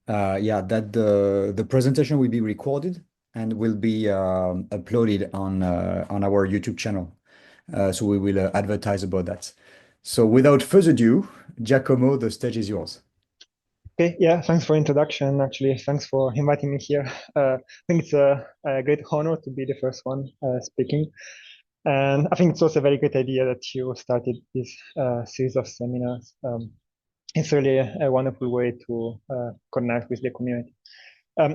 Yeah, that the presentation will be recorded and will be uploaded on our YouTube channel. So we will advertise about that. So without further ado, Giacomo, the stage is yours. Okay, yeah, thanks for introduction. Actually, thanks for inviting me here. I think it's a great honor to be the first one speaking. And I think it's also a very great idea that you started this series of seminars. It's really a wonderful way to connect with the community.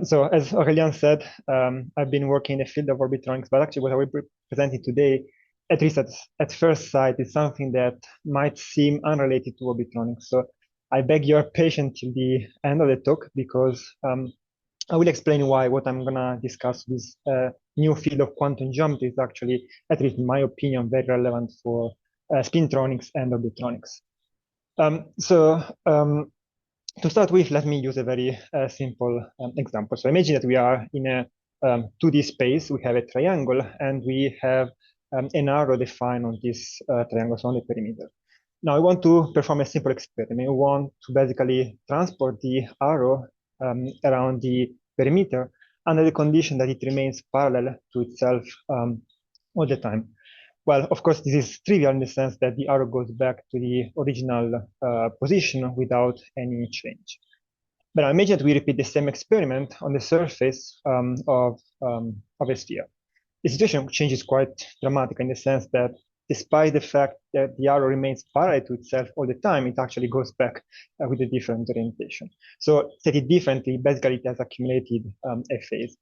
So as Aurelian said, I've been working in the field of orbitronics, but actually what I will be presenting today, at least at first sight, is something that might seem unrelated to orbitronics. So I beg your patience till the end of the talk because I will explain why what I'm gonna discuss this new field of quantum geometry is actually, at least in my opinion, very relevant for spintronics and orbitronics. To start with, let me use a very simple example. So imagine that we are in a 2D space. We have a triangle, and we have an arrow defined on this triangle, so on the perimeter. Now, I want to perform a simple experiment. We want to basically transport the arrow around the perimeter under the condition that it remains parallel to itself all the time. Well, of course, this is trivial in the sense that the arrow goes back to the original position without any change. But imagine that we repeat the same experiment on the surface of a sphere. The situation changes quite dramatically in the sense that despite the fact that the arrow remains parallel to itself all the time, it actually goes back with a different orientation. So stated differently, basically it has accumulated a phase.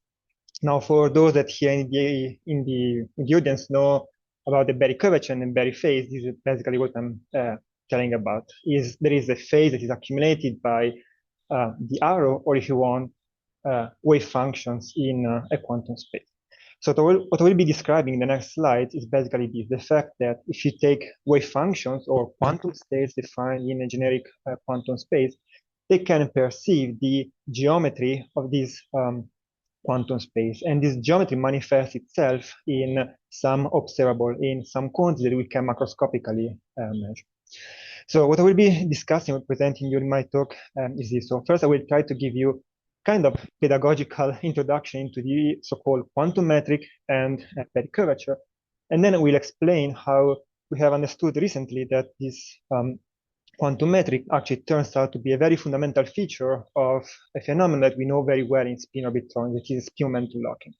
Now, for those that here in the audience know about the Berry curvature and the Berry phase, this is basically what I'm telling about. There is a phase that is accumulated by the arrow, or if you want, wave functions in a quantum space. So what we'll be describing in the next slide is basically this, the fact that if you take wave functions or quantum states defined in a generic quantum space, they can perceive the geometry of this quantum space. And this geometry manifests itself in some observable, in some quantity that we can macroscopically measure. So what I will be discussing or presenting during my talk is this. So first I will try to give you kind of pedagogical introduction into the so-called quantum metric and Berry curvature. And then I will explain how we have understood recently that this quantum metric actually turns out to be a very fundamental feature of a phenomenon that we know very well in spin orbitronics, which is spin-momentum locking.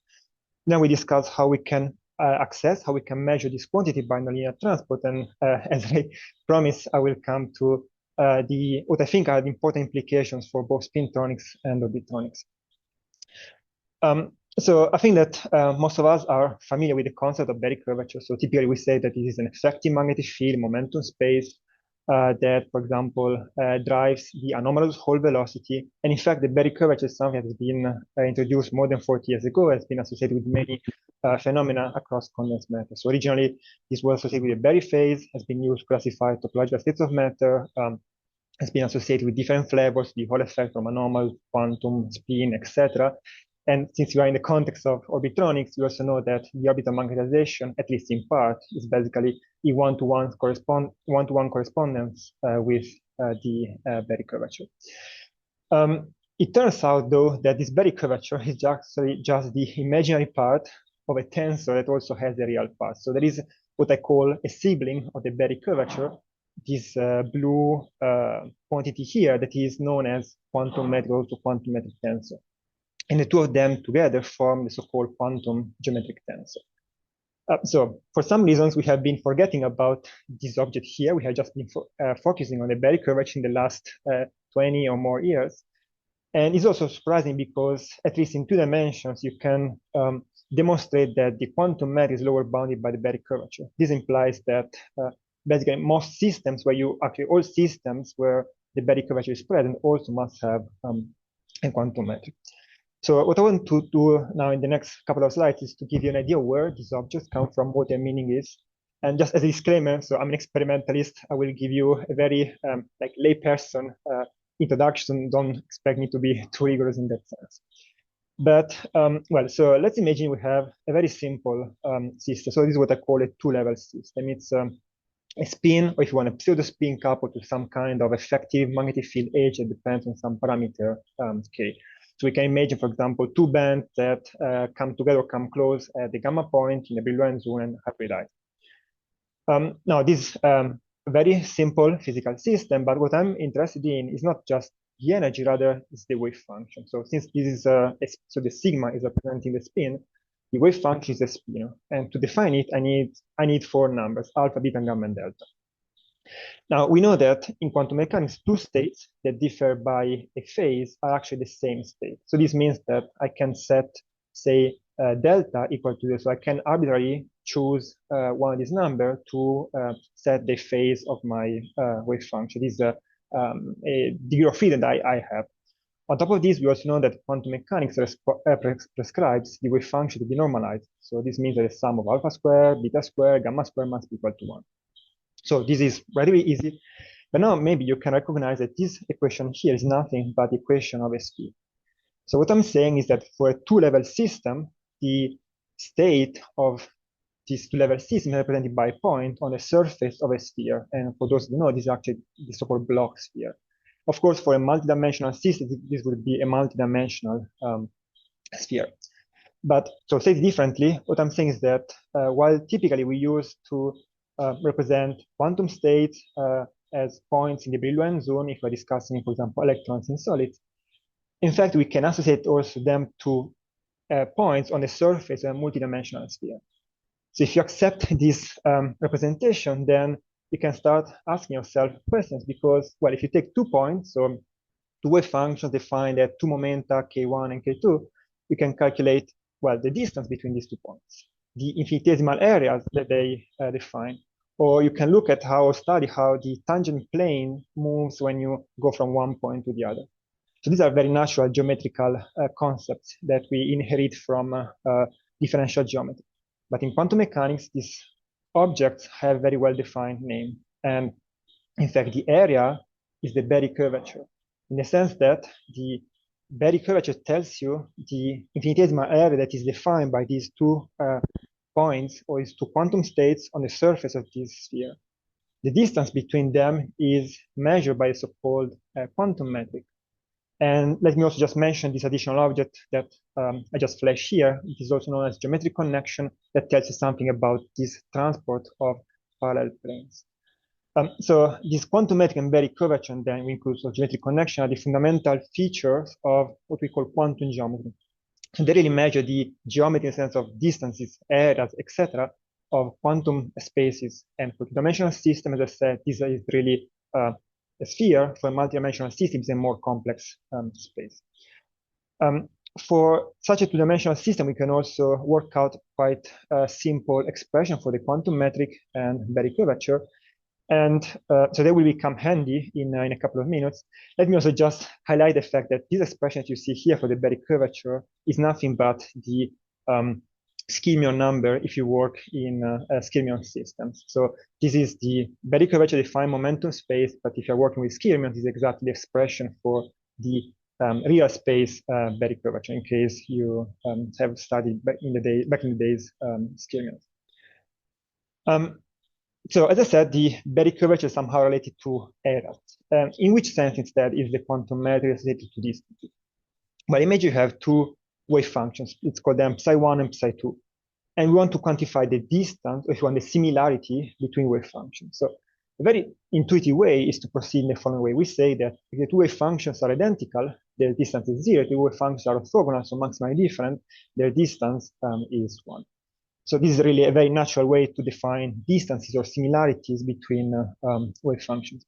Then we discuss how we can how we can measure this quantity by nonlinear transport. And as I promised, I will come to what I think are the important implications for both spintronics and orbitronics. So I think that most of us are familiar with the concept of Berry curvature. So typically we say that it is an effective magnetic field, momentum space, that, for example, drives the anomalous Hall velocity. And in fact, the Berry curvature is something that has been introduced more than 40 years ago, has been associated with many phenomena across condensed matter. So originally, this was associated with the Berry phase, has been used to classify topological states of matter, has been associated with different flavors, the Hall effect from anomal, quantum, spin, etc. And since we are in the context of orbitronics, we also know that the orbital magnetization, at least in part, is basically a one-to-one correspondence with the Berry curvature. It turns out, though, that this Berry curvature is actually just the imaginary part of a tensor that also has a real part. So there is what I call a sibling of the Berry curvature, this blue quantity here that is known as quantum metric or quantum metric tensor. And the two of them together form the so-called quantum geometric tensor. So for some reasons, we have been forgetting about this object here. We have just been focusing on the Berry curvature in the last 20 or more years. And it's also surprising because, at least in 2 dimensions, you can demonstrate that the quantum metric is lower bounded by the Berry curvature. This implies that basically most systems all systems where the Berry curvature is present also must have a quantum metric. So what I want to do now in the next couple of slides is to give you an idea where these objects come from, what their meaning is. And just as a disclaimer, so I'm an experimentalist, I will give you a very like layperson introduction. Don't expect me to be too rigorous in that sense. But well, so let's imagine we have a very simple system. So this is what I call a two-level system. It's a spin, or if you want a pseudo spin coupled to some kind of effective magnetic field H that depends on some parameter K. So we can imagine, for example, two bands that come together, come close at the gamma point in the Brillouin zone and hybridize. Now, this very simple physical system, but what I'm interested in is not just the energy, rather it's the wave function. So since this is so the sigma is representing the spin, the wave function is a spin, and to define it, I need four numbers: alpha, beta, gamma, and delta. Now we know that in quantum mechanics, two states that differ by a phase are actually the same state. So this means that I can set, say, delta equal to this. So I can arbitrarily choose one of these numbers to set the phase of my wave function. This is a degree of freedom that I have. On top of this, we also know that quantum mechanics prescribes the wave function to be normalized. So this means that the sum of alpha square, beta square, gamma square must be equal to 1. So this is very easy. But now maybe you can recognize that this equation here is nothing but the equation of a sphere. So what I'm saying is that for a two-level system, the state of this two-level system is represented by a point on the surface of a sphere. And for those who know, this is actually the so-called block sphere. Of course, for a multidimensional system, this would be a multidimensional sphere. But so said differently, what I'm saying is that while typically we use to represent quantum states as points in the Brillouin zone, if we're discussing, for example, electrons in solids, in fact, we can associate also them to points on the surface of a multidimensional sphere. So if you accept this representation, then you can start asking yourself questions because, well, if you take 2 points, so two wave functions defined at two momenta, k1 and k2, you can calculate, well, the distance between these 2 points, the infinitesimal areas that they define. Or you can look at study how the tangent plane moves when you go from one point to the other. So these are very natural geometrical concepts that we inherit from differential geometry. But in quantum mechanics, these objects have very well-defined name. And in fact, the area is the Berry curvature, in the sense that the Berry curvature tells you the infinitesimal area that is defined by these two points, or these two quantum states on the surface of this sphere. The distance between them is measured by a so-called quantum metric. And let me also just mention this additional object that I just flashed here. It is also known as geometric connection that tells you something about this transport of parallel planes. So this quantum metric and Berry curvature, and then we include geometric connection, are the fundamental features of what we call quantum geometry. And they really measure the geometry in the sense of distances, areas, etc., of quantum spaces. And for two-dimensional system, as I said, this is really a sphere. For a multidimensional system, it's a more complex space. For such a two-dimensional system, we can also work out quite a simple expression for the quantum metric and Berry curvature. And so they will become handy in a couple of minutes. Let me also just highlight the fact that this expression that you see here for the Berry curvature is nothing but the skyrmion number if you work in skyrmion systems. So this is the Berry curvature defined momentum space, but if you're working with skyrmion, this is exactly the expression for the real space Berry curvature, in case you have studied back in the days skyrmions. So as I said, the Berry curvature is somehow related to areas. In which sense instead is the quantum metric related to distance? Well, imagine you have two wave functions. Let's call them psi1 and psi2. And we want to quantify the distance, or if you want the similarity between wave functions. So a very intuitive way is to proceed in the following way. We say that if the two wave functions are identical, their distance is 0. If the wave functions are orthogonal, so maximally different, their distance is 1. So this is really a very natural way to define distances or similarities between wave functions.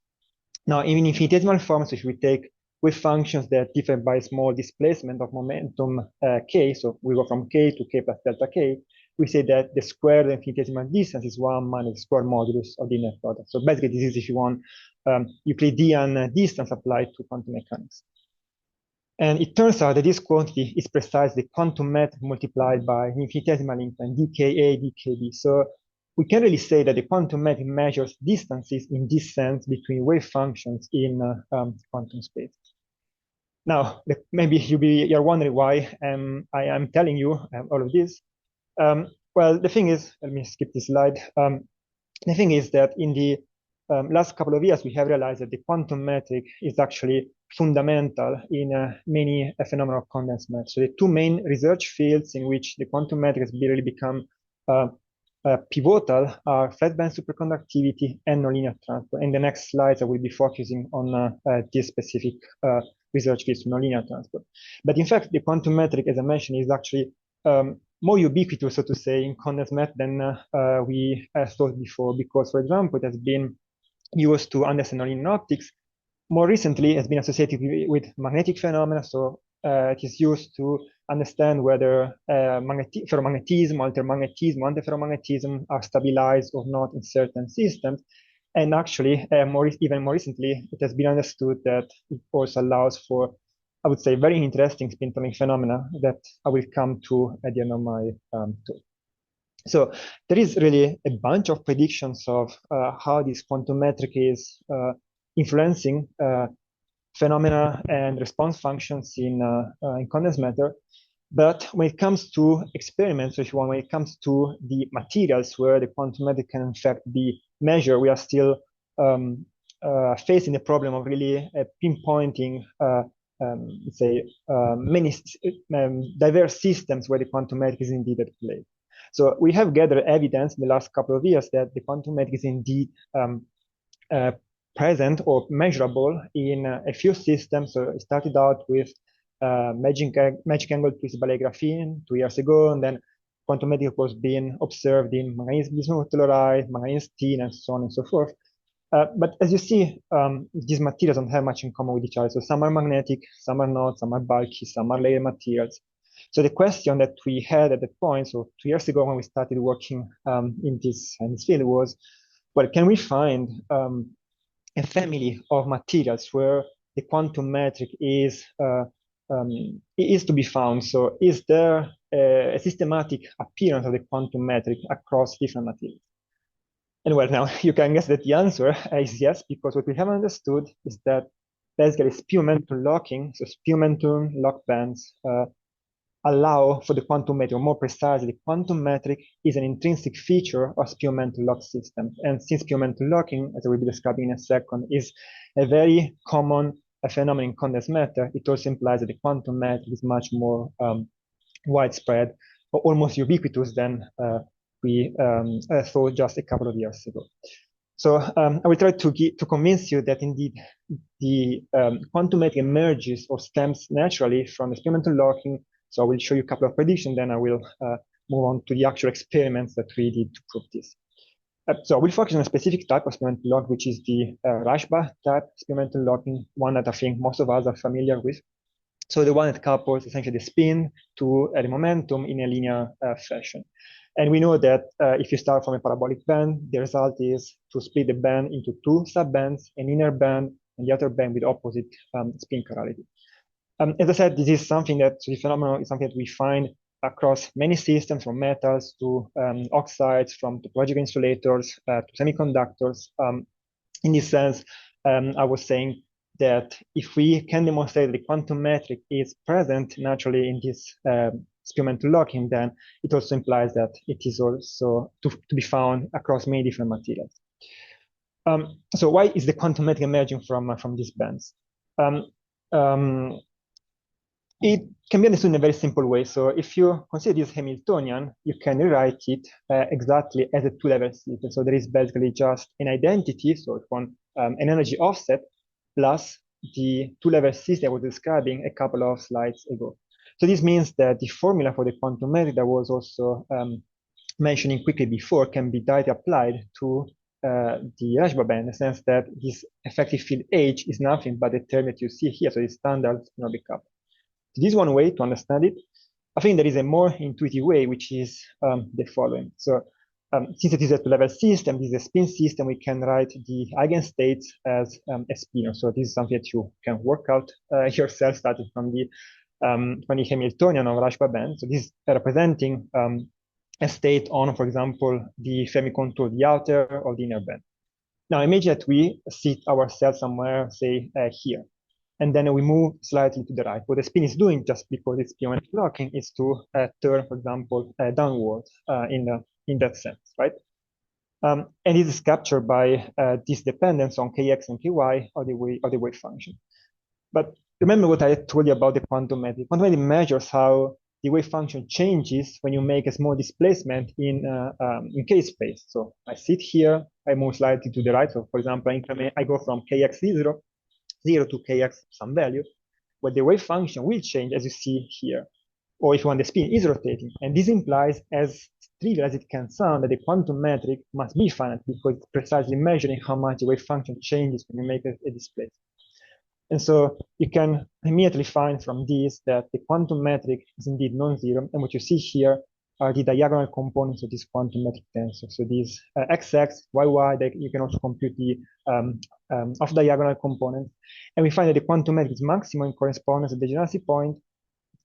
Now, in infinitesimal form, so if we take wave functions that differ by a small displacement of momentum k, so we go from k to k plus delta k, we say that the square infinitesimal distance is 1 minus the square modulus of the inner product. So basically, this is, if you want, Euclidean distance applied to quantum mechanics. And it turns out that this quantity is precisely quantum metric multiplied by an infinitesimal increment, dKa, dKb. So we can really say that the quantum metric measures distances in this sense between wave functions in quantum space. Now, maybe you're wondering why I am telling you all of this. Well, the thing is, let me skip this slide. The thing is that in the last couple of years, we have realized that the quantum metric is actually fundamental in many phenomena of condensed matter. So the two main research fields in which the quantum metric has really become pivotal are flat band superconductivity and nonlinear transport. In the next slides, I will be focusing on this specific research field, nonlinear transport. But in fact, the quantum metric, as I mentioned, is actually more ubiquitous, so to say, in condensed matter than we thought before, because, for example, it has been used to understand nonlinear optics. More recently, has been associated with magnetic phenomena, so it is used to understand whether ferromagnetism, altermagnetism, antiferromagnetism are stabilized or not in certain systems. And actually, even more recently, it has been understood that it also allows for, I would say, very interesting spin-tunneling phenomena that I will come to at the end of my talk. So there is really a bunch of predictions of how this quantum metric is influencing phenomena and response functions in condensed matter. But when it comes to experiments, if you want, when it comes to the materials where the quantum metric can in fact be measured, we are still facing the problem of really pinpointing say many diverse systems where the quantum metric is indeed at play. So we have gathered evidence in the last couple of years that the quantum metric is indeed present or measurable in a few systems. So it started out with magic angle twistable graphene 2 years ago, and then quantum metric was being observed in manganese bismuth telluride, manganese tin, and so on and so forth. But as you see, these materials don't have much in common with each other. So some are magnetic, some are not, some are bulky, some are layered materials. So the question that we had at that point, so 2 years ago when we started working in this field was, well, can we find a family of materials where the quantum metric is to be found? So is there a systematic appearance of the quantum metric across different materials? And well, now you can guess that the answer is yes, because what we have understood is that basically spew-momentum locking, so spew-momentum lock bands allow for the quantum metric, or more precisely, the quantum metric is an intrinsic feature of spew-momentum lock systems. And since spew-momentum locking, as I will be describing in a second, is a very common phenomenon in condensed matter, it also implies that the quantum metric is much more widespread, or almost ubiquitous than we thought just a couple of years ago. So I will try to convince you that indeed the quantum metric emerges or stems naturally from experimental locking. So I will show you a couple of predictions, then I will move on to the actual experiments that we did to prove this. So we'll focus on a specific type of experimental lock, which is the Rashba type experimental locking, one that I think most of us are familiar with. So the one that couples essentially the spin to the momentum in a linear fashion. And we know that if you start from a parabolic band, the result is to split the band into two subbands, an inner band and the outer band with opposite spin chirality. As I said, this is something that, so the phenomenon is something that we find across many systems, from metals to oxides, from topological insulators to semiconductors. In this sense, I was saying that if we can demonstrate that the quantum metric is present naturally in this spew-momentum locking, then it also implies that it is also to be found across many different materials. So why is the quantum metric emerging from these bands? It can be understood in a very simple way. So if you consider this Hamiltonian, you can rewrite it exactly as a two-level system. So there is basically just an identity, so an energy offset, plus the two-level system I was describing a couple of slides ago. So this means that the formula for the quantum metric that was also mentioning quickly before can be directly applied to the Rashba band, in the sense that this effective field H is nothing but the term that you see here, so the standard spinoric couple. So this is one way to understand it. I think there is a more intuitive way, which is the following. So since it is a two-level system, this is a spin system, we can write the eigenstates as a spinor. So this is something that you can work out yourself, starting from the Hamiltonian of Rashba band. So this is representing a state on, for example, the Fermi contour, the outer or the inner band. Now imagine that we sit ourselves somewhere, say here, and then we move slightly to the right. What the spin is doing, just because it's spew-momentum locking, is to turn, for example, downward in that sense, right? And it is captured by this dependence on kx and ky of the wave function. But remember what I told you about the quantum metric. Quantum metric measures how the wave function changes when you make a small displacement in k space. So I sit here, I move slightly to the right. So for example, I go from kx 0 to kx some value, where the wave function will change as you see here. Or if you want, the spin is rotating. And this implies, as trivial as it can sound, that the quantum metric must be finite because it's precisely measuring how much the wave function changes when you make a displacement. And so you can immediately find from this that the quantum metric is indeed non-zero. And what you see here are the diagonal components of this quantum metric tensor. So these xx, yy, you can also compute the off-diagonal components. And we find that the quantum metric is maximum in correspondence at the degeneracy point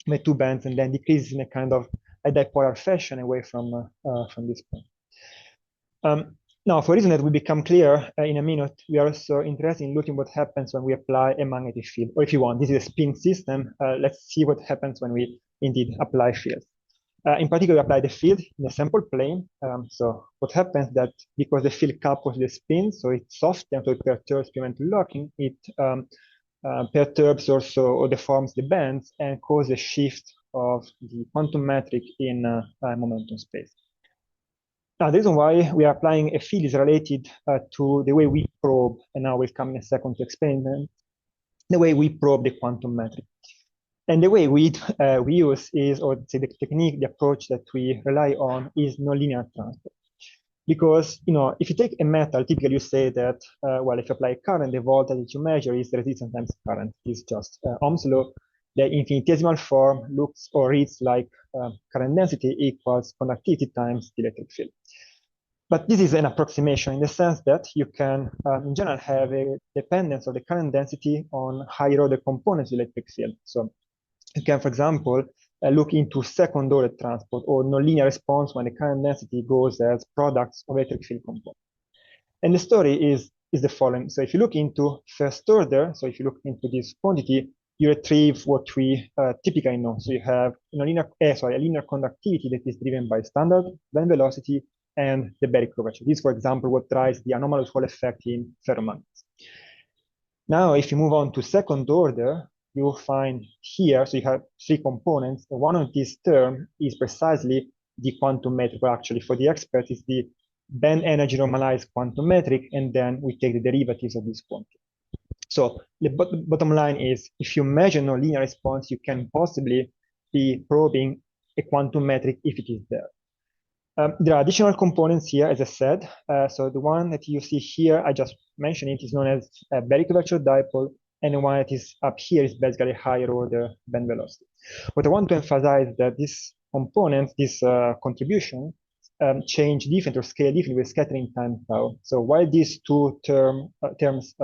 with two bands, and then decreases in a kind of a dipolar fashion away from this point. Now, for a reason that will become clear in a minute, we are also interested in looking what happens when we apply a magnetic field. Or if you want, this is a spin system. Let's see what happens when we indeed apply fields. In particular, we apply the field in a sample plane. So what happens that because the field couples the spin, so it's soft, and so it perturbs experimental locking, it perturbs also or deforms the bands and causes a shift of the quantum metric in momentum space. Now, the reason why we are applying a field is related to the way we probe, and now we'll come in a second to experiment, the way we probe the quantum metric. And the way we use is, or say the technique, the approach that we rely on is nonlinear transport. Because, if you take a metal, typically you say that, well, if you apply current, the voltage that you measure is resistance times current. It's just Ohm's law. The infinitesimal form looks or reads like current density equals conductivity times the electric field. But this is an approximation in the sense that you can, in general, have a dependence of the current density on higher order components of the electric field. So you can, for example, look into second order transport or nonlinear response when the current density goes as products of electric field components. And the story is the following. So if you look into first order, so if you look into this quantity, you retrieve what we typically know. So you have a linear conductivity that is driven by standard band velocity and the Berry curvature. This, for example, what drives the anomalous Hall effect in ferromagnets. Now, if you move on to second order, you will find here, so you have three components. One of these terms is precisely the quantum metric, or actually for the experts, is the band energy normalized quantum metric, and then we take the derivatives of this quantity. So the bottom line is, if you measure nonlinear response, you can possibly be probing a quantum metric if it is there. There are additional components here, as I said. So the one that you see here, I just mentioned it, is known as a Berry curvature dipole, and the one that is up here is basically higher order band velocity. What I want to emphasize is that this component, this contribution, change different or scale different with scattering time tau. So while these two terms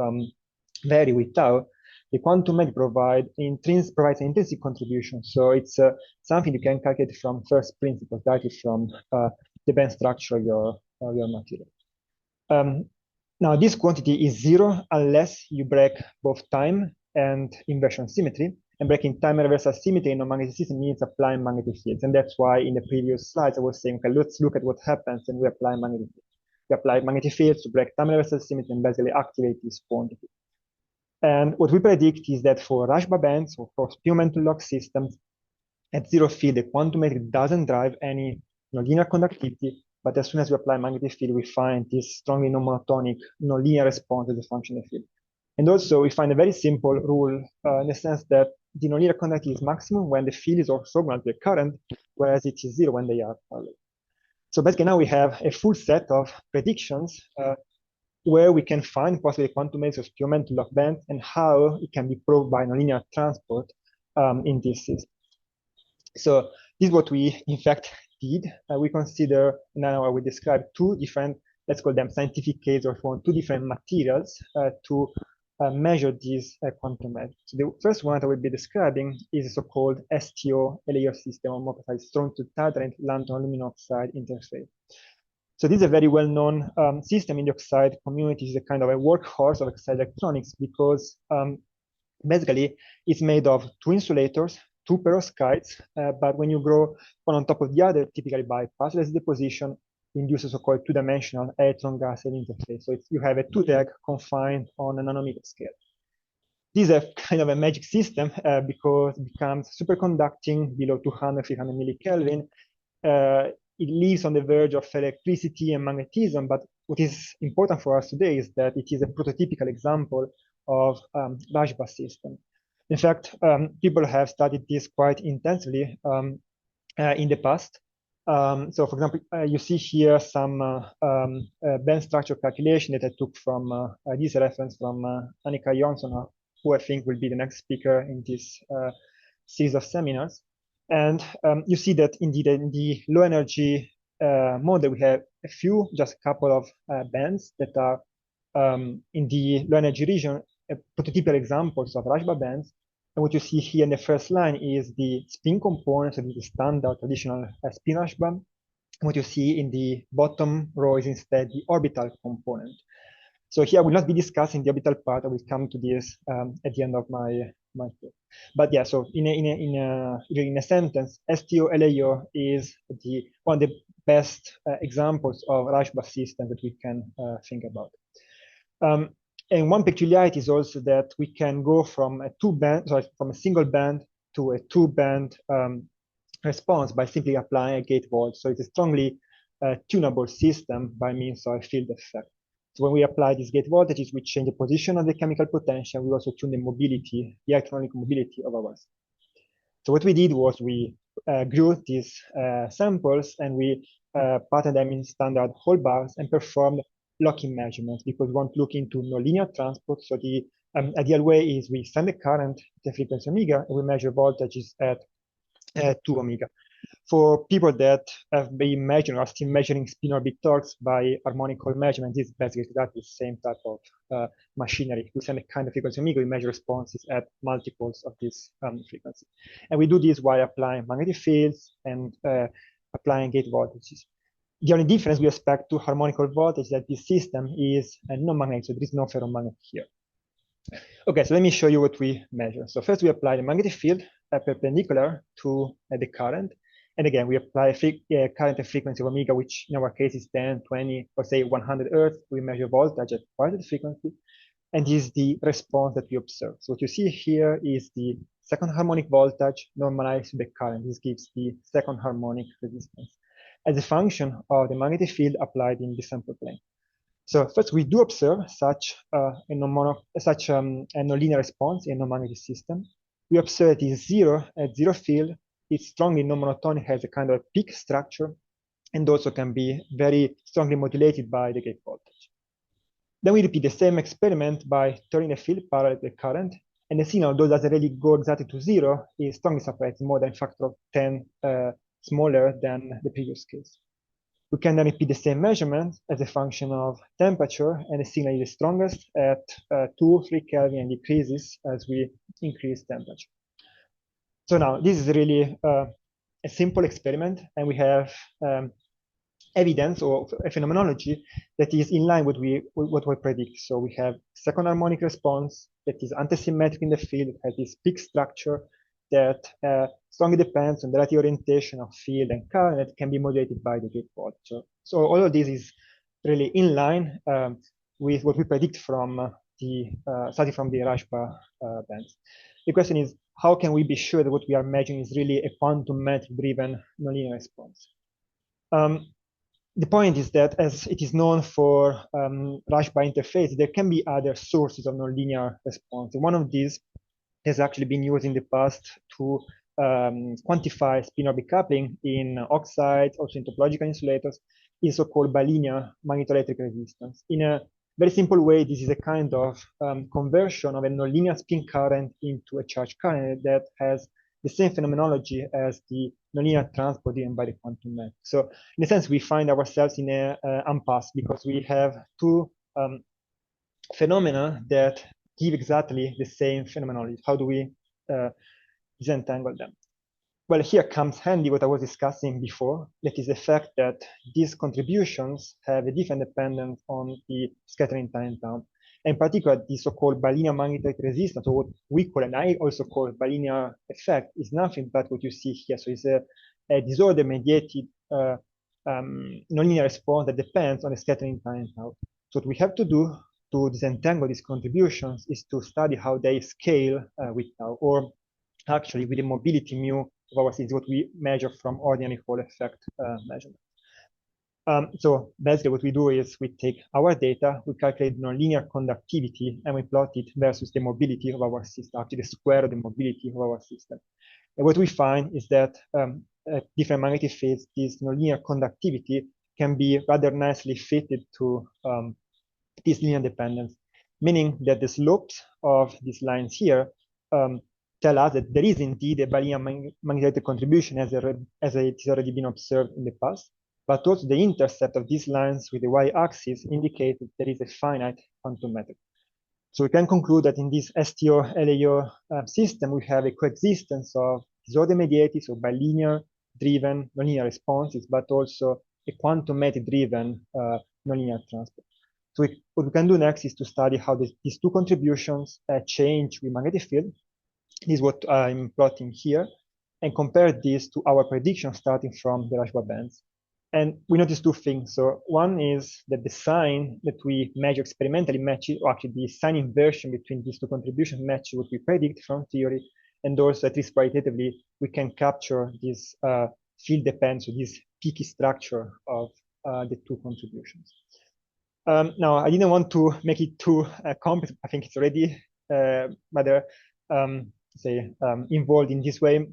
vary with tau, the quantum metric provides an intrinsic contribution. So it's something you can calculate from first principles, directly from the band structure of your material. Now, this quantity is zero unless you break both time and inversion symmetry. And breaking time and reversal symmetry in a magnetic system means applying magnetic fields. And that's why in the previous slides I was saying, okay, let's look at what happens when we apply magnetic fields. We apply magnetic fields to break time and reversal symmetry and basically activate this quantity. And what we predict is that for Rashba bands or for experimental lock systems, at zero field, the quantum metric doesn't drive any nonlinear conductivity, but as soon as we apply magnetic field, we find this strongly non-monotonic nonlinear response as a function of field. And also, we find a very simple rule in the sense that the nonlinear conductivity is maximum when the field is orthogonal to the current, whereas it is zero when they are parallel. So basically now we have a full set of predictions where we can find possibly quantum metrics of experimental lock bands and how it can be proved by nonlinear transport in this system. So this is what we, in fact, did. We consider, now I will describe two different, let's call them scientific cases, or if you want, two different materials to measure these quantum metrics. So the first one that I will be describing is a so-called STO, a layer system, or more precisely, strontium-titanate lanthanum aluminum oxide interface. So this is a very well-known system in the oxide community. It's a kind of a workhorse of oxide electronics because basically it's made of two insulators, two perovskites, but when you grow one on top of the other, typically by passless deposition, induce a so-called two-dimensional electron-gas interface. So you have a 2-tag confined on a nanometer scale. This is a kind of a magic system because it becomes superconducting below 200, 300 millikelvin. It lives on the verge of electricity and magnetism, but what is important for us today is that it is a prototypical example of Rajba system. In fact, people have studied this quite intensely in the past. So for example, you see here some band structure calculation that I took from this reference from Annika Jonsson, who I think will be the next speaker in this series of seminars. And you see that indeed in the low energy model, we have just a couple of bands that are in the low energy region, prototypical examples of Rajba bands. And what you see here in the first line is the spin component, so the standard traditional spin Rajba. And what you see in the bottom row is instead the orbital component. So here I will not be discussing the orbital part. I will come to this at the end of my talk. But yeah, so in a sentence, STO-LAO is one of the best examples of Rajba system that we can think about. And one peculiarity is also that we can go from from a single band to a 2-band response by simply applying a gate voltage. So it's a strongly tunable system by means of a field effect. So when we apply these gate voltages, we change the position of the chemical potential. We also tune the mobility, the electronic mobility of ours. So what we did was we grew these samples and we patterned them in standard whole bars and performed locking measurements because we want to look into nonlinear transport. So the ideal way is we send a current at a frequency omega and we measure voltages at 2 omega. For people that have been measuring or still measuring spin orbit torques by harmonical measurement, this is basically the same type of machinery. We send a kind of frequency omega, we measure responses at multiples of this frequency. And we do this while applying magnetic fields and applying gate voltages. The only difference with respect to harmonical voltage is that this system is non-magnetic, so there is no ferromagnet here. Okay, so let me show you what we measure. So first we apply the magnetic field perpendicular to the current. And again, we apply a current and frequency of omega, which in our case is 10, 20, or say 100 Hertz. We measure voltage at quite the frequency. And this is the response that we observe. So what you see here is the second harmonic voltage normalized to the current. This gives the second harmonic resistance as a function of the magnetic field applied in the sample plane. So first, we do observe such a nonlinear response in a non-magnetic system. We observe it is zero at zero field. It's strongly non-monotonic, has a kind of peak structure, and also can be very strongly modulated by the gate voltage. Then we repeat the same experiment by turning the field parallel to the current, and the signal, though doesn't really go exactly to zero, is strongly separated, more than a factor of 10 smaller than the previous case. We can then repeat the same measurement as a function of temperature, and the signal is strongest at 2, 3 Kelvin and decreases as we increase temperature. So now this is really a simple experiment, and we have evidence or a phenomenology that is in line with what we predict. So we have second harmonic response that is antisymmetric in the field, it has this peak structure that strongly depends on the relative orientation of field and current that can be modulated by the gate voltage. So all of this is really in line with what we predict from starting from the Rajba bands. The question is, how can we be sure that what we are measuring is really a quantum metric-driven nonlinear response? The point is that as it is known for Rajba interface, there can be other sources of nonlinear response. And one of these has actually been used in the past to quantify spin-orbit coupling in oxides, also in topological insulators, is so-called bilinear magnetoelectric resistance. In a very simple way, this is a kind of conversion of a nonlinear spin current into a charge current that has the same phenomenology as the nonlinear transport given by the quantum metric. So in a sense, we find ourselves in a impasse because we have two phenomena that give exactly the same phenomenology. How do we disentangle them? Well, here comes handy what I was discussing before, that is the fact that these contributions have a different dependence on the scattering time down. In particular, the so-called bilinear magnetic resistance, or what we call, and I also call bilinear effect, is nothing but what you see here. So it's a disorder-mediated nonlinear response that depends on the scattering time out. So what we have to do to disentangle these contributions is to study how they scale with tau, or actually with the mobility mu of our system, what we measure from ordinary Hall effect measurement. So basically what we do is we take our data, we calculate nonlinear conductivity, and we plot it versus the mobility of our system, actually the square of the mobility of our system. And what we find is that at different magnetic fields, this nonlinear conductivity can be rather nicely fitted to this linear dependence, meaning that the slopes of these lines here tell us that there is indeed a Balian magnetic contribution as it has already been observed in the past, but also the intercept of these lines with the y-axis indicates that there is a finite quantum metric. So we can conclude that in this STO-LAO system, we have a coexistence of disorder-mediated, so bilinear-driven nonlinear responses, but also a quantum metric-driven nonlinear transport. So what we can do next is to study how these two contributions change with magnetic field. This is what I'm plotting here, and compare this to our prediction starting from the Rashba bands. And we notice two things. So one is that the sign that we measure experimentally matches, or actually the sign inversion between these two contributions matches what we predict from theory. And also, at least qualitatively, we can capture this field dependence, so this peaky structure of the two contributions. Now, I didn't want to make it too complex. I think it's already rather, involved in this way.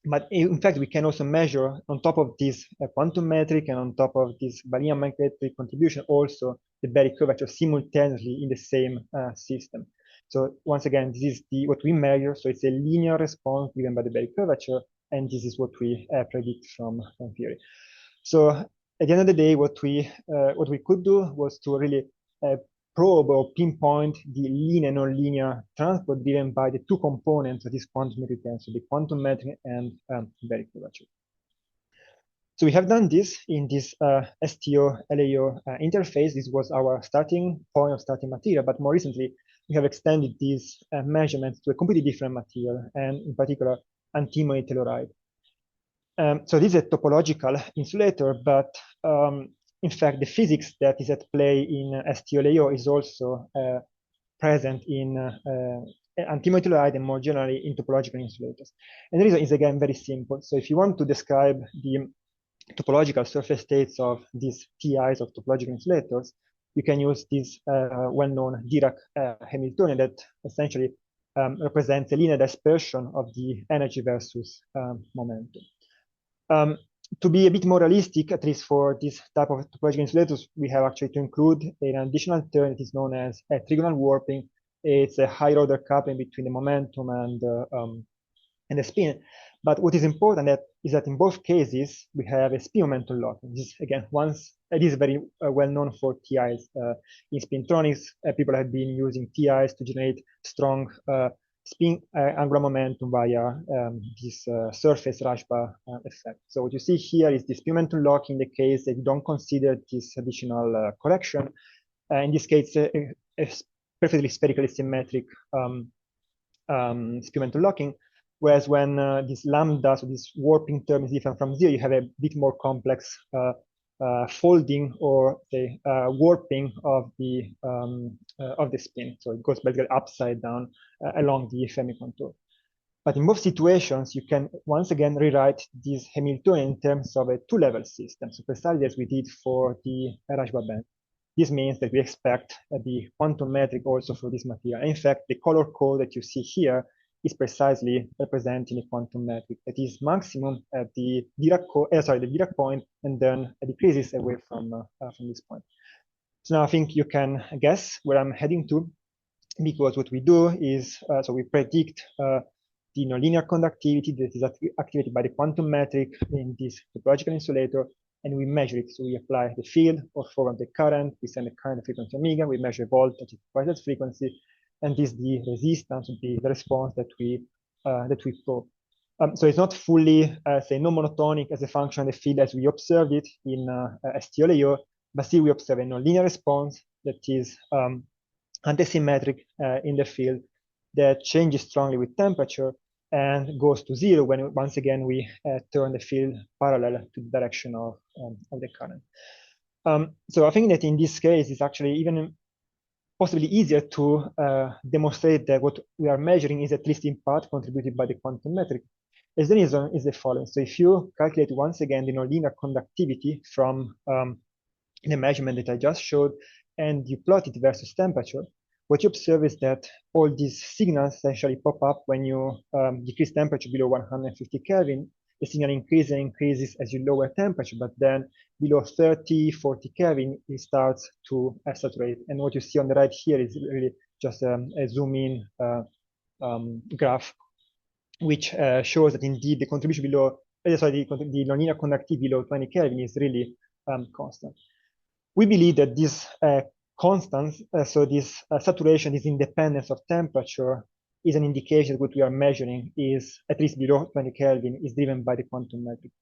But in fact, we can also measure on top of this quantum metric and on top of this Balian magnetic contribution also the Berry curvature simultaneously in the same system. So once again, this is what we measure. So it's a linear response given by the Berry curvature, and this is what we predict from theory. So at the end of the day, what we could do was to really probe or pinpoint the linear and nonlinear transport given by the two components of this quantum metric tensor, the quantum metric and Berry curvature. So we have done this in this STO-LAO interface. This was our starting point of starting material, but more recently, we have extended these measurements to a completely different material, and in particular, antimony telluride. So this is a topological insulator, but in fact, the physics that is at play in STO-LAO is also present in antimony telluride and more generally in topological insulators. And the reason is, again, very simple. So if you want to describe the topological surface states of these TIs of topological insulators, you can use this well-known Dirac Hamiltonian that essentially represents a linear dispersion of the energy versus momentum. To be a bit more realistic, at least for this type of topological insulators, we have actually to include an additional term that is known as a trigonal warping. It's a higher order coupling between the momentum and the spin. But what is important is that in both cases, we have a spin momentum lock. This, again, it is very well known for TIs. In spintronics, people have been using TIs to generate strong spin angular momentum via this surface Rashba effect. So what you see here is the spin momentum lock in the case that you don't consider this additional correction. In this case, a perfectly spherically symmetric spin momentum locking. Whereas when this lambda, so this warping term is different from zero, you have a bit more complex folding or the warping of the spin. So it goes basically upside down along the Fermi contour. But in both situations, you can once again rewrite this Hamiltonian in terms of a two-level system. So precisely as we did for the Rashba band. This means that we expect the quantum metric also for this material. And in fact, the color code that you see here is precisely representing a quantum metric that is maximum at the Dirac point, and then decreases away from this point. So now I think you can guess where I'm heading to, because what we do is, so we predict the nonlinear conductivity that is activated by the quantum metric in this topological insulator, and we measure it. So we apply the field or forward the current, we send the current frequency omega, we measure voltage at quasar frequency, and this is the resistance, the response that we probe. So it's not fully, say, non-monotonic as a function of the field as we observed it in STO-LAO, but still we observe a nonlinear response that is antisymmetric in the field that changes strongly with temperature. and goes to zero when once again we turn the field parallel to the direction of the current. So I think that in this case, it's actually even possibly easier to demonstrate that what we are measuring is at least in part contributed by the quantum metric. As the reason is the following. So if you calculate once again the nonlinear conductivity from the measurement that I just showed, and you plot it versus temperature, what you observe is that all these signals essentially pop up when you decrease temperature below 150 Kelvin. The signal increases and increases as you lower temperature, but then below 30, 40 Kelvin, it starts to saturate. And what you see on the right here is really just a zoom in graph, which shows that indeed the contribution below, sorry, the nonlinear conductivity below 20 Kelvin is really constant. We believe that this constant, so this saturation, this independence of temperature, is an indication that what we are measuring is, at least below 20 Kelvin, is driven by the quantum metric.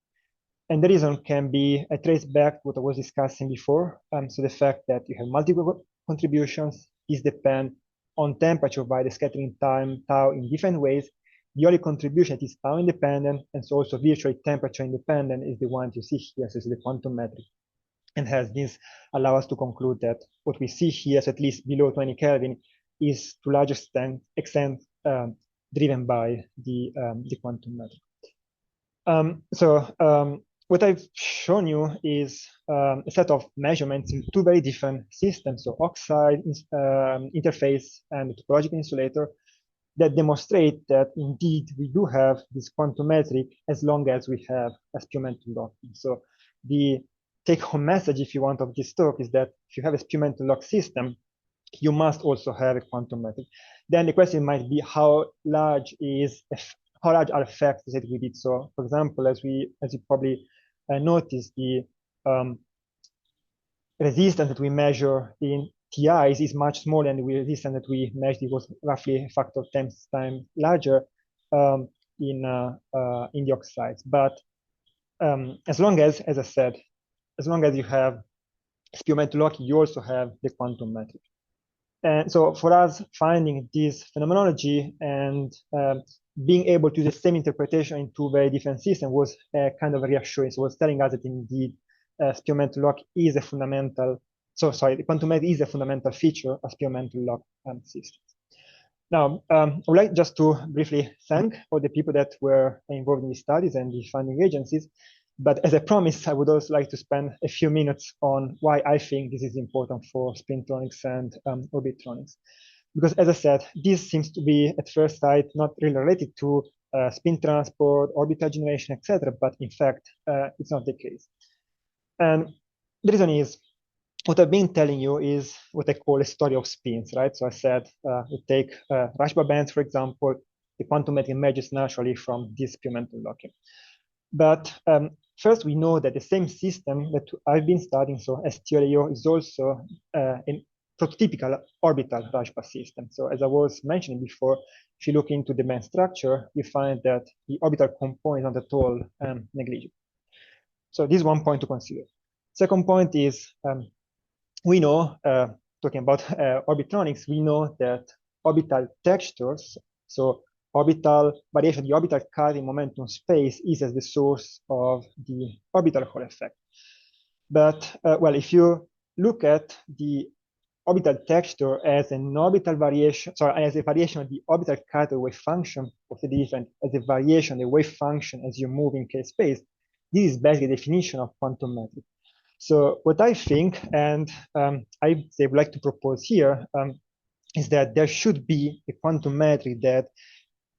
And the reason can be traced back to what I was discussing before. So the fact that you have multiple contributions, these depend on temperature by the scattering time tau in different ways. The only contribution that is tau independent, and so also virtually temperature independent, is the one you see here, so it's the quantum metric. And has this allow us to conclude that what we see here, is at least below 20 Kelvin, is to large extent driven by the quantum metric. What I've shown you is a set of measurements in two very different systems, so oxide interface and topological insulator, that demonstrate that indeed we do have this quantum metric as long as we have experimental locking. So the take-home message, if you want, of this talk is that if you have a experimental lock system, you must also have a quantum metric. Then the question might be how large are effects that we did. So, for example, as you probably noticed, the resistance that we measure in TIs is much smaller than the resistance that we measured. It was roughly a factor of 10 times larger in the oxides. But as long as I said, as long as you have experimental locking, you also have the quantum metric. And so for us, finding this phenomenology and being able to do the same interpretation in two very different systems was kind of reassuring. So it was telling us that indeed experimental lock is a fundamental, the quantum metric is a fundamental feature of experimental lock systems. Now, I would like just to briefly thank all the people that were involved in these studies and the funding agencies. But as I promised, I would also like to spend a few minutes on why I think this is important for spintronics and orbitronics. Because as I said, this seems to be at first sight not really related to spin transport, orbital generation, etc. But in fact, it's not the case. And the reason is, what I've been telling you is what I call a story of spins, right? So I said, we take Rashba bands, for example, the quantum metric emerges naturally from this experimental locking. But first, we know that the same system that I've been studying, so STLAO, is also a prototypical orbital Rashba system. So as I was mentioning before, if you look into the band structure, you find that the orbital component is not at all negligible. So this is one point to consider. Second point is, we know, talking about orbitronics, we know that orbital textures, so orbital variation, the orbital curve in momentum space is as the source of the orbital Hall effect. But, well, if you look at the orbital texture as an orbital variation, sorry, as a variation of the orbital character wave function of the different, as a variation of the wave function as you move in K space, this is basically the definition of quantum metric. So what I think, and I would like to propose here, is that there should be a quantum metric that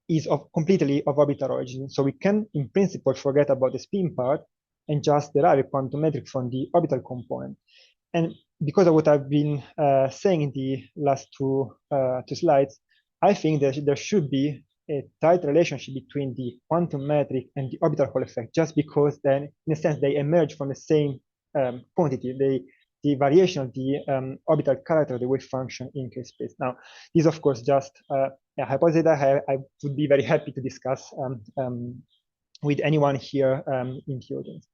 is completely of orbital origin. So we can, in principle, forget about the spin part and just derive a quantum metric from the orbital component. And because of what I've been saying in the last two slides, I think that there should be a tight relationship between the quantum metric and the orbital Hall effect, just because then, in a sense, they emerge from the same quantity, the variation of the orbital character of the wave function in K space. Now, this is, of course, just a hypothesis that I would be very happy to discuss with anyone here in the audience.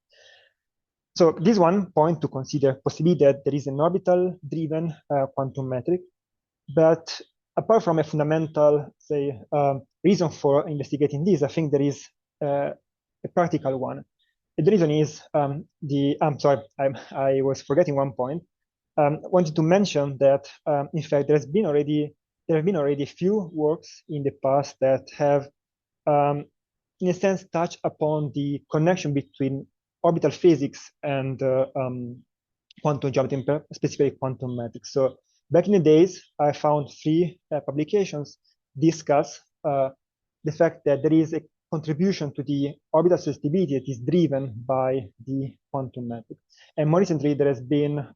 So this one point to consider possibly that there is an orbital-driven quantum metric, but apart from a fundamental, say, reason for investigating this, I think there is a practical one. The reason is I'm sorry, I was forgetting one point. I wanted to mention that in fact there have been already few works in the past that have in a sense touched upon the connection between orbital physics and quantum geometry, specifically quantum mechanics. So back in the days, I found three publications discuss the fact that there is a contribution to the orbital susceptibility that is driven by the quantum method. And more recently, there has been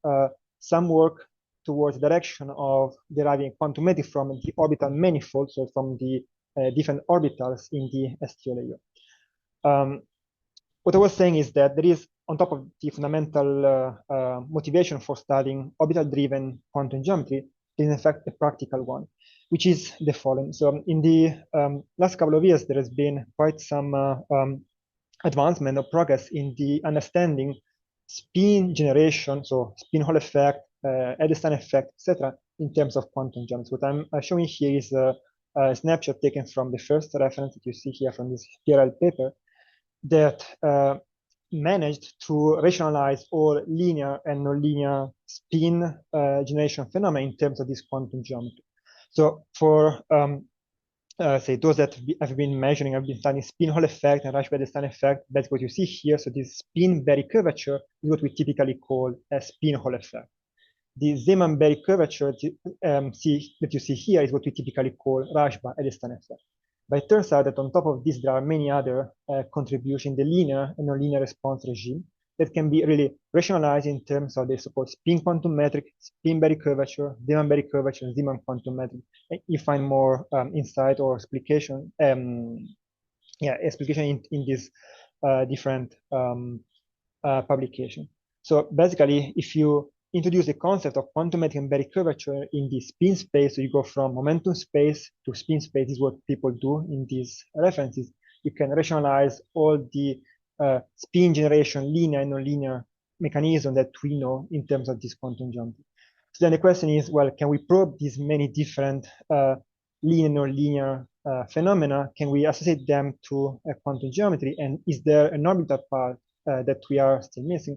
some work towards the direction of deriving quantum mechanics from the orbital manifold, so from the different orbitals in the STO layer. What I was saying is that there is, on top of the fundamental motivation for studying orbital-driven quantum geometry, there is in fact a practical one, which is the following. So in the last couple of years, there has been quite some advancement or progress in the understanding spin generation, so spin Hall effect, Edelstein effect, etc., in terms of quantum geometry. What I'm showing here is a snapshot taken from the first reference that you see here from this PRL paper that managed to rationalize all linear and nonlinear spin generation phenomena in terms of this quantum geometry. So for say those that have been measuring, have been studying spin Hall effect and Rashba-Edelstein effect, that's what you see here. So this spin-Berry curvature is what we typically call a spin Hall effect. The Zeeman-Berry curvature that you see here is what we typically call Rashba-Edelstein effect. But it turns out that on top of this, there are many other contributions in the linear and nonlinear response regime that can be really rationalized in terms of the so-called spin quantum metric, spin-Berry curvature, Zeeman-Berry curvature, and Zeeman quantum metric. And you find more insight or explication, explication in these different publications. So basically, if you introduce the concept of quantum metric and Berry curvature in the spin space, so you go from momentum space to spin space, is what people do in these references. You can rationalize all the spin generation, linear and nonlinear mechanism that we know in terms of this quantum geometry. So then the question is, well, can we probe these many different linear and nonlinear phenomena? Can we associate them to a quantum geometry? And is there an orbital part that we are still missing?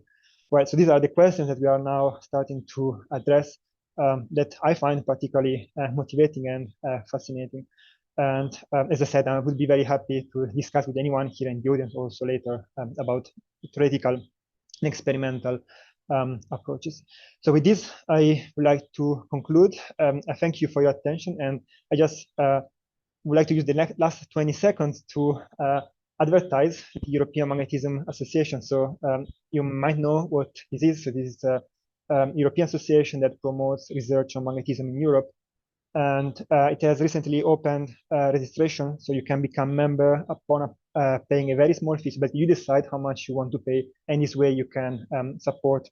Right, so these are the questions that we are now starting to address that I find particularly motivating and fascinating. And as I said, I would be very happy to discuss with anyone here in the audience also later about theoretical and experimental approaches. So with this, I would like to conclude. I thank you for your attention, and I just would like to use the last 20 seconds to advertise the European Magnetism Association. So you might know what this is. So this is a European association that promotes research on magnetism in Europe. And it has recently opened registration, so you can become member upon paying a very small fee, but you decide how much you want to pay, and this way you can support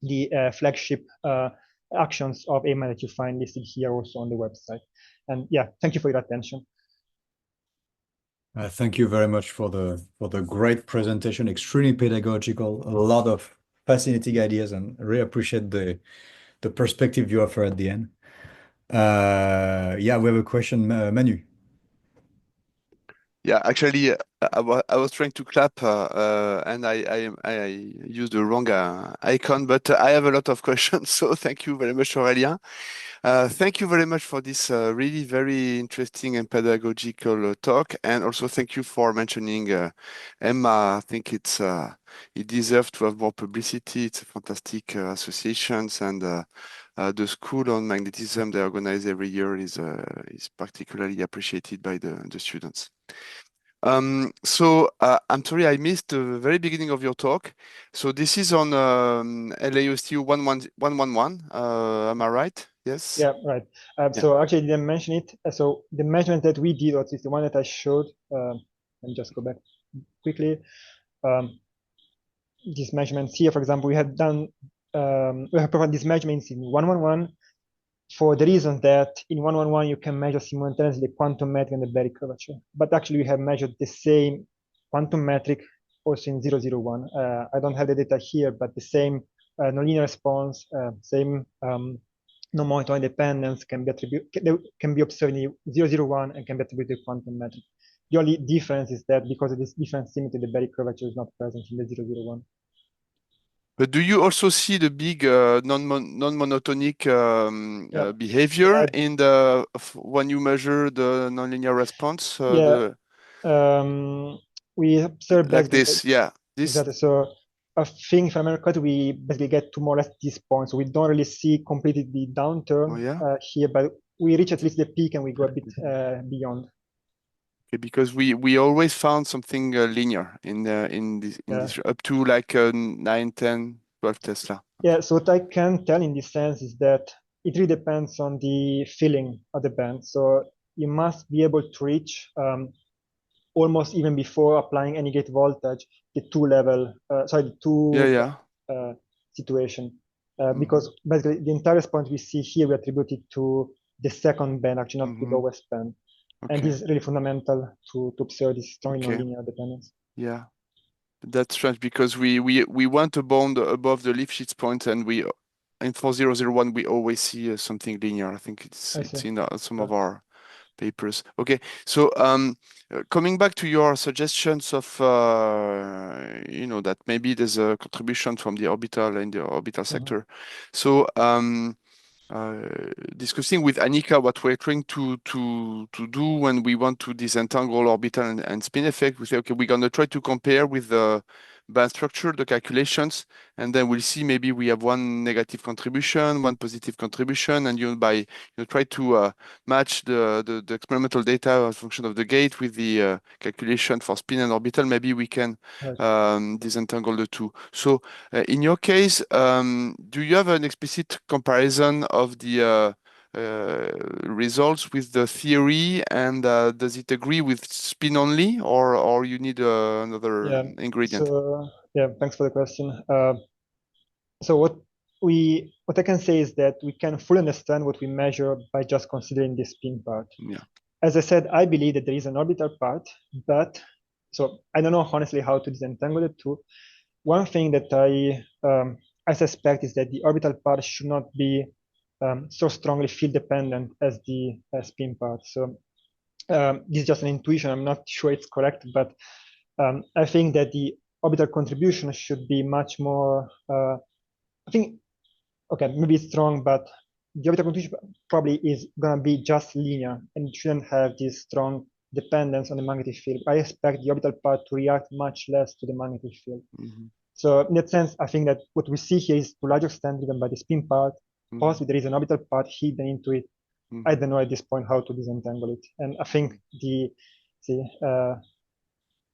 the flagship actions of AMA that you find listed here also on the website. And yeah, thank you for your attention. Thank you very much for the great presentation, extremely pedagogical, a lot of fascinating ideas, and I really appreciate the perspective you offer at the end. Yeah, we have a question, Manu. Yeah, actually, I was trying to clap and I used the wrong icon, but I have a lot of questions. So thank you very much, Aurélien. Thank you very much for this really very interesting and pedagogical talk, and also thank you for mentioning Emma. I think it deserves to have more publicity. It's a fantastic association, and the school on magnetism they organize every year is particularly appreciated by the students. So I'm sorry I missed the very beginning of your talk. So this is on LAOSTU 111. Am I right? Yes. Yeah, right. So actually, I didn't mention it. So the measurement that we did, or at least the one that I showed, let me just go back quickly. These measurements here, for example, we have done, we have performed these measurements in 111 for the reason that in 111 you can measure simultaneously the quantum metric and the Berry curvature. But actually, we have measured the same quantum metric also in 001. I don't have the data here, but the same nonlinear response, same non-monotonic dependence can be observed in 001 and can be attributed to quantum metric. The only difference is that because of this different symmetry, the Berry curvature is not present in the 001. But do you also see the big non-monotonic behavior in when you measure the nonlinear response? We observe like this, this. Exactly. So I think, if I remember correctly, we basically get to more or less this point. So we don't really see completely the downturn here, but we reach at least the peak and we go a bit beyond. Okay, because we always found something linear in this up to like 9, 10, 12 Tesla. Yeah. So what I can tell in this sense is that it really depends on the filling of the band. So you must be able to reach almost even before applying any gate voltage, the situation. Because basically the entire response we see here, we attribute it to the second band, actually not the lowest band. Okay. And this is really fundamental to observe this strong nonlinear dependence. Yeah, that's strange because we went above the Lifshitz point, and in 4001 we always see something linear. I think it's in some of our papers. Okay, so coming back to your suggestions of that maybe there's a contribution from the orbital sector. So discussing with Annika what we're trying to do when we want to disentangle orbital and spin effect, we say, okay, we're going to try to compare with the band structure, the calculations, and then we'll see maybe we have one negative contribution, one positive contribution, and try to match the experimental data as function of the gate with the calculation for spin and orbital. Maybe we can disentangle the two. So in your case, do you have an explicit comparison of the results with the theory, and does it agree with spin only, or you need another ingredient? So thanks for the question. So what I can say is that we can fully understand what we measure by just considering the spin part. As I said, I believe that there is an orbital part, but so I don't know honestly how to disentangle the two. One thing that I suspect is that the orbital part should not be so strongly field dependent as the spin part. So this is just an intuition. I'm not sure it's correct, but I think that the orbital contribution should be much more. I think, okay, maybe it's wrong, but the orbital contribution probably is going to be just linear and it shouldn't have this strong dependence on the magnetic field. I expect the orbital part to react much less to the magnetic field. So in that sense, I think that what we see here is to a large extent driven by the spin part. Possibly there is an orbital part hidden into it. I don't know at this point how to disentangle it. And I think the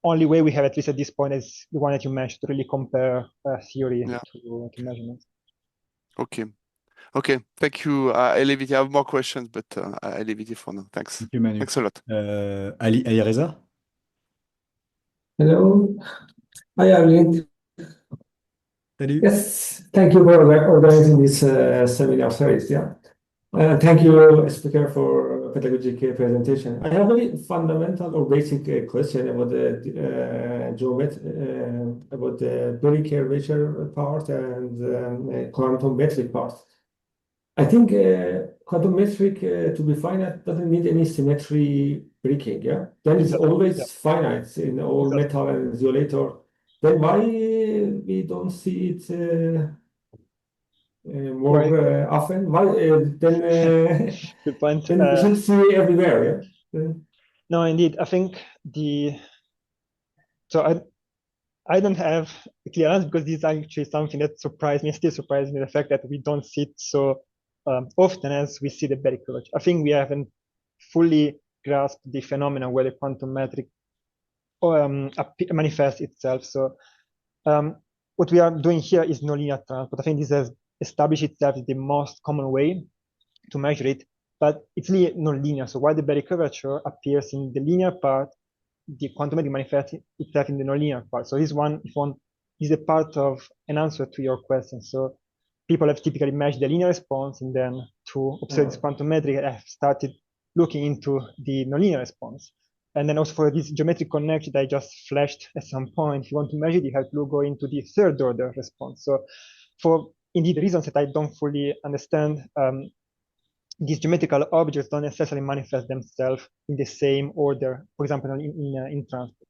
only way we have, at least at this point, is the one that you mentioned, to really compare theory to measurements. Okay, thank you. I leave it. I have more questions, but I leave it here for now. Thanks. Thank you, Manu. Thanks a lot. Ali Reza? Hello. Hi, Arlene. Salut. Yes, thank you for organizing this seminar series. Thank you, speaker, for pedagogic presentation. I have a fundamental or basic question about the geometry, about the Berry curvature part and quantum metric part. I think quantum metric to be finite doesn't need any symmetry breaking. Then it's always finite in all metal and isolator. Then why we don't see it more often? Why then? Good point. Then we should see everywhere. No, indeed. I think I don't have a clear answer because this is actually something that still surprised me, the fact that we don't see it so often as we see the Berry curvature. I think we haven't fully grasped the phenomenon where the quantum metric manifests itself. So what we are doing here is nonlinear transport. I think this has established itself as the most common way to measure it, but it's really nonlinear. So while the Berry curvature appears in the linear part, the quantum metric manifests itself in the nonlinear part. So this one, is a part of an answer to your question. So people have typically measured the linear response, and then to observe this quantum metric, have started looking into the nonlinear response. And then also for this geometric connection that I just flashed at some point, if you want to measure it, you have to go into the third order response. So for indeed reasons that I don't fully understand, these geometrical objects don't necessarily manifest themselves in the same order, for example, in transport.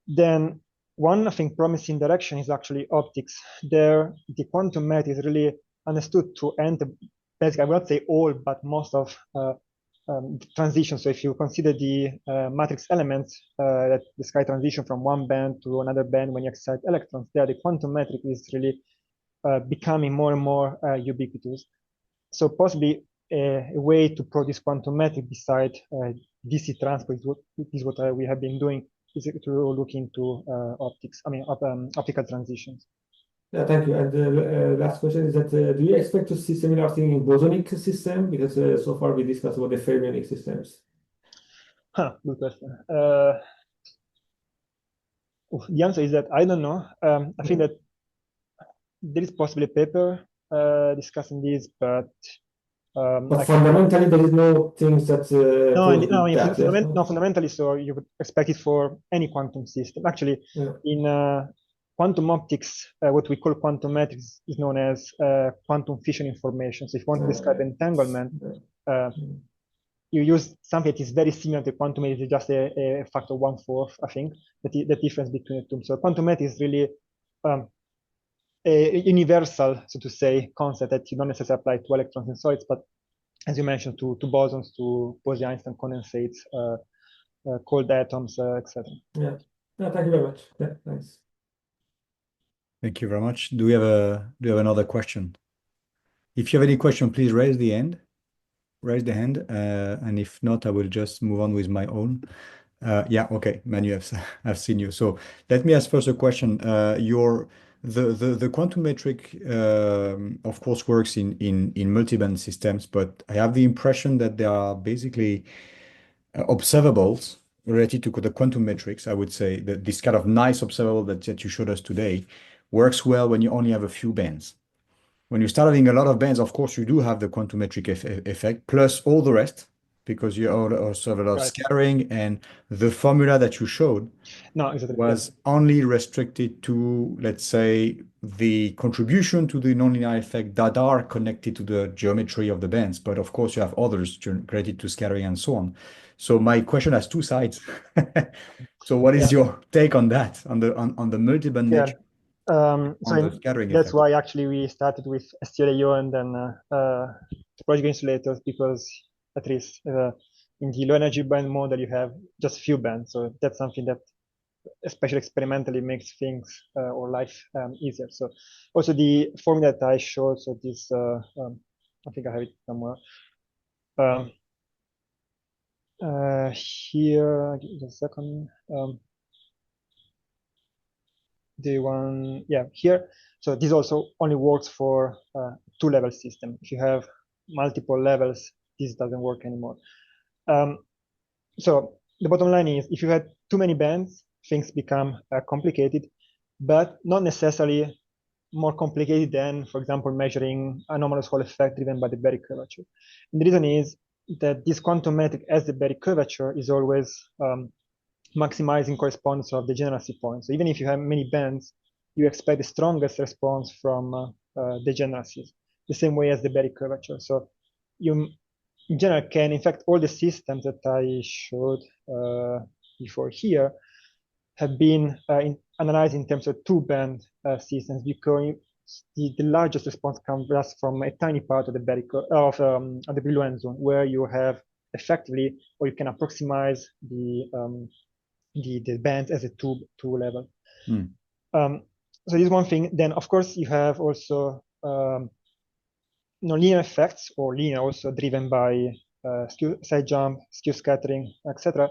Then one, I think, promising direction is actually optics. There, the quantum method is really understood to enter, basically, I will not say all, but most of transition. So if you consider the matrix elements that describe transition from one band to another band when you excite electrons, there the quantum metric is really becoming more and more ubiquitous. So possibly a way to produce quantum metric beside DC transport is what we have been doing, is to look into optics, I mean, optical transitions. Yeah, thank you. And the last question is that do you expect to see similar thing in bosonic system? Because so far we discussed about the fermionic systems. Good question. The answer is that I don't know. I think that there is possibly a paper discussing this, but fundamentally, there is no things that fundamentally, so you would expect it for any quantum system. Actually, in quantum optics, what we call quantum metrics is known as quantum fission information. So if you want to describe entanglement, you use something that is very similar to quantum metrics, it's just a factor 1/4, I think, the difference between the two. So quantum metrics is really a universal, so to say, concept that you don't necessarily apply to electrons and solids, but as you mentioned, to bosons, to Bose-Einstein condensates, cold atoms, etc. Yeah. No, thank you very much. Yeah, thanks. Thank you very much. Do we have another question? If you have any question, please raise the hand. And if not, I will just move on with my own. Yeah, okay, Manu, I've seen you. So let me ask first a question. The quantum metric, of course, works in multiband systems, but I have the impression that there are basically observables related to the quantum metrics. I would say that this kind of nice observable that you showed us today works well when you only have a few bands. When you start having a lot of bands, of course, you do have the quantum metric effect plus all the rest, because you also have a lot of scattering, and the formula that you showed was only restricted to, let's say, the contribution to the nonlinear effect that are connected to the geometry of the bands. But of course, you have others related to scattering and so on. So my question has two sides. So what is your take on that, on the multiband nature? So that's why actually we started with STL-AO and then project insulators, because at least in the low energy band model you have just few bands, so that's something that especially experimentally makes things or life easier. So also the formula that I showed, so this I think I have it somewhere here, give me a second. The one, yeah, here. So this also only works for two-level system. If you have multiple levels, this doesn't work anymore. So the bottom line is, if you had too many bands, things become complicated, but not necessarily more complicated than, for example, measuring anomalous Hall effect driven by the Berry curvature. And the reason is that this quantum metric as the Berry curvature is always maximizing correspondence of degeneracy points. So even if you have many bands, you expect the strongest response from degeneracies, the same way as the Berry curvature. So you, in general, can, in fact, all the systems that I showed before here have been analyzed in terms of two-band systems, because the largest response comes just from a tiny part of the Berry of the Brillouin zone, where you have effectively, or you can approximize the bands as a two level. So this is one thing. Then of course you have also nonlinear effects, or linear, also driven by skew side jump, skew scattering, etc.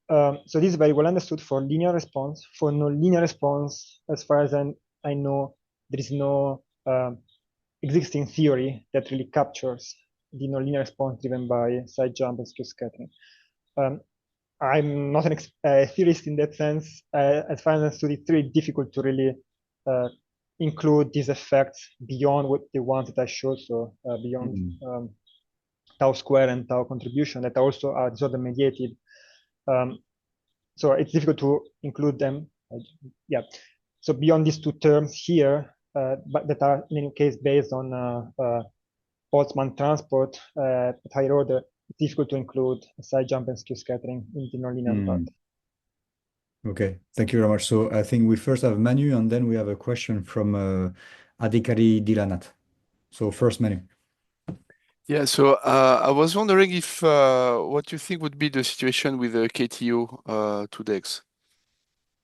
So this is very well understood for linear response. For nonlinear response, as far as I know, there is no existing theory that really captures the nonlinear response driven by side jump and skew scattering. I'm not a theorist in that sense. As far as I understood, it's really difficult to really include these effects beyond what the ones that I showed, so beyond tau square and tau contribution, that also are disorder mediated. So it's difficult to include them. Yeah. So beyond these two terms here, but that are in any case based on Boltzmann transport at higher order, it's difficult to include side jump and skew scattering in the nonlinear part. Okay, thank you very much. So I think we first have Manu, and then we have a question from Adhikari Dilanat. So first, Manu. Yeah, so I was wondering if what you think would be the situation with the KTO 2DEX.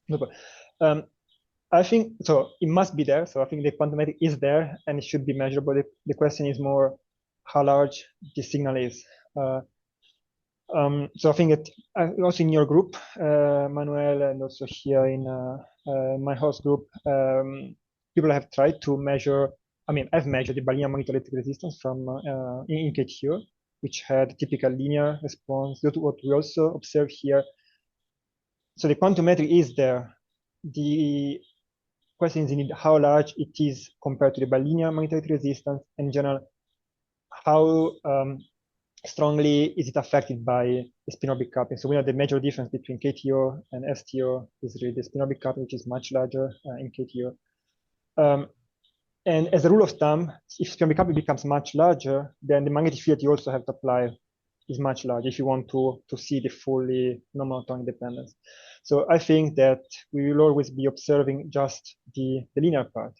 No problem. I think so. It must be there. So I think the quantum metric is there, and it should be measurable. The question is more how large the signal is. So I think that also in your group, Manuel, and also here in my host group, people have tried to measure. I mean, I've measured the linear magnetoelectric resistance from in KTO, which had typical linear response. That's what we also observe here. So the quantum metric is there. The question is indeed how large it is compared to the bilinear magnetoelectric resistance, and in general, how strongly is it affected by the spin-orbit coupling. So we know the major difference between KTO and STO is really the spin-orbit coupling, which is much larger in KTO. And as a rule of thumb, if spin-orbit coupling becomes much larger, then the magnetic field you also have to apply is much larger if you want to see the fully non-monotonic dependence. So I think that we will always be observing just the linear part.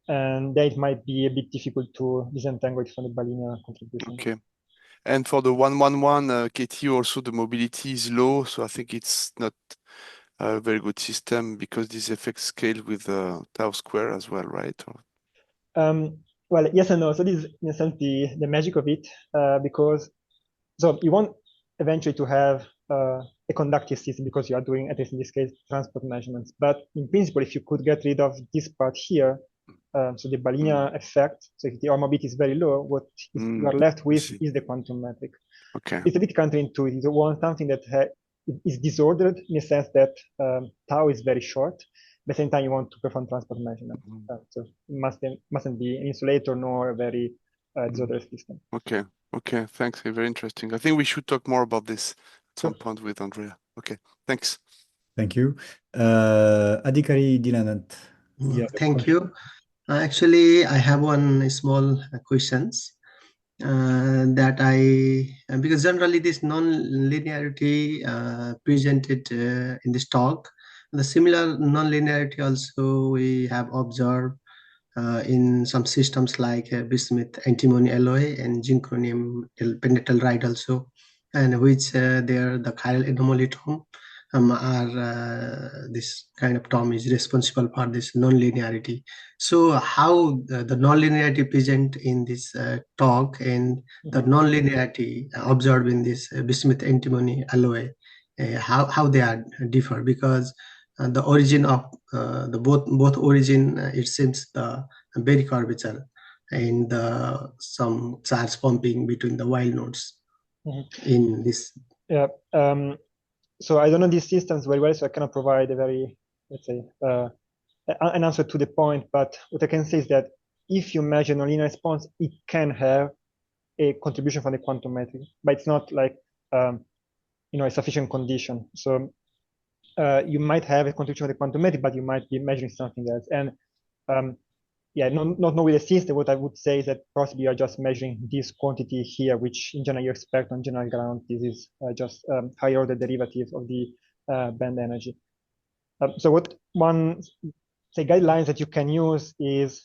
And then it might be a bit difficult to disentangle it from the bilinear contribution. Okay. And for the 111 KTO also the mobility is low, so I think it's not a very good system because this effect scale with tau square as well, right? Well, yes and no. So this is in a sense the magic of it, because so you want eventually to have a conductive system because you are doing, at least in this case, transport measurements. But in principle, if you could get rid of this part here, so the bilinear effect, so if the R mobility is very low, what you are left with is the quantum metric. Okay. It's a bit counterintuitive. You want something that is disordered in the sense that tau is very short. At the same time, you want to perform transport measurements. So it mustn't be an insulator nor a very disordered system. Okay. Okay. Thanks. Very interesting. I think we should talk more about this at some point with Andrea. Okay. Thanks. Thank you. Adhikari Dilanat. Thank you. Actually, I have one small questions that because generally this non-linearity presented in this talk, the similar non-linearity also we have observed in some systems like bismuth antimony alloy and zinc-chromium pentatelluride also, and which there the chiral anomaly term this kind of term is responsible for this non-linearity. So how the non-linearity present in this talk and the non-linearity observed in this bismuth antimony alloy, how they are differ, because the origin of the both origin it seems the very curvature and some charge pumping between the wild nodes in this. Yeah. So I don't know these systems very well, so I cannot provide a very, let's say, an answer to the point. But what I can say is that if you measure nonlinear response, it can have a contribution from the quantum metric, but it's not like a sufficient condition. So you might have a contribution from the quantum metric, but you might be measuring something else. And yeah, not knowing the system, what I would say is that possibly you are just measuring this quantity here, which in general you expect on general ground. This is just higher order derivative of the band energy. So what one guidelines that you can use is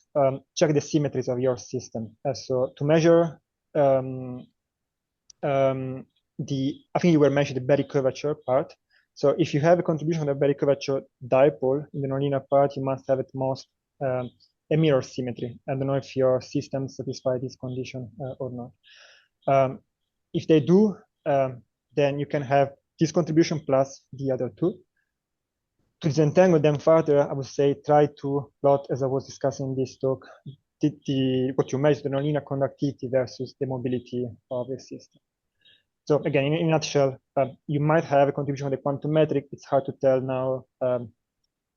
check the symmetries of your system. So to measure I think you were mentioning the Berry curvature part. So if you have a contribution of the Berry curvature dipole in the nonlinear part, you must have at most a mirror symmetry. I don't know if your systems satisfy this condition or not. If they do, then you can have this contribution plus the other two. To disentangle them further, I would say try to plot, as I was discussing in this talk, what you measure, the nonlinear conductivity versus the mobility of the system. So again, in a nutshell, you might have a contribution of the quantum metric. It's hard to tell now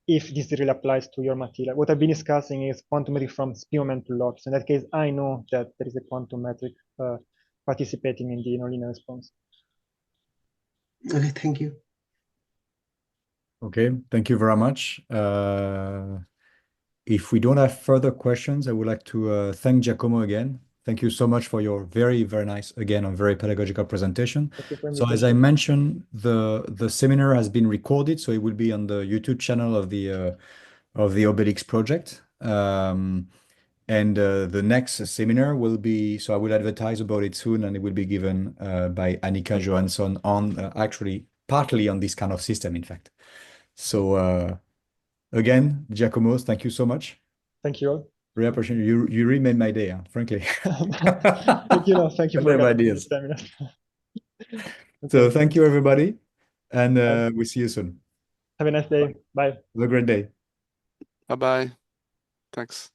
if this really applies to your material. What I've been discussing is quantum metric from spin moment to lots. In that case, I know that there is a quantum metric participating in the nonlinear response. Okay, thank you. Okay, thank you very much. If we don't have further questions, I would like to thank Giacomo again Thank you so much for your very, very nice, again, a very pedagogical presentation. Thank you for So as I invitation. mentioned, the seminar has been recorded, so it will be on the YouTube channel of the OBELIX project. And the next seminar will be, so I will advertise about it soon, and it will be given by Annika Johansson on actually partly on this kind of system, in fact. So again, Giacomo, thank you so much. Thank you all. Really appreciate it. You really made my day, frankly. Thank you. No, thank you for Wonderful organizing ideas. this seminar. So Okay. thank you, everybody, and Bye. we see you soon. Have a nice day. Bye. Have a great day. Bye-bye. Thanks.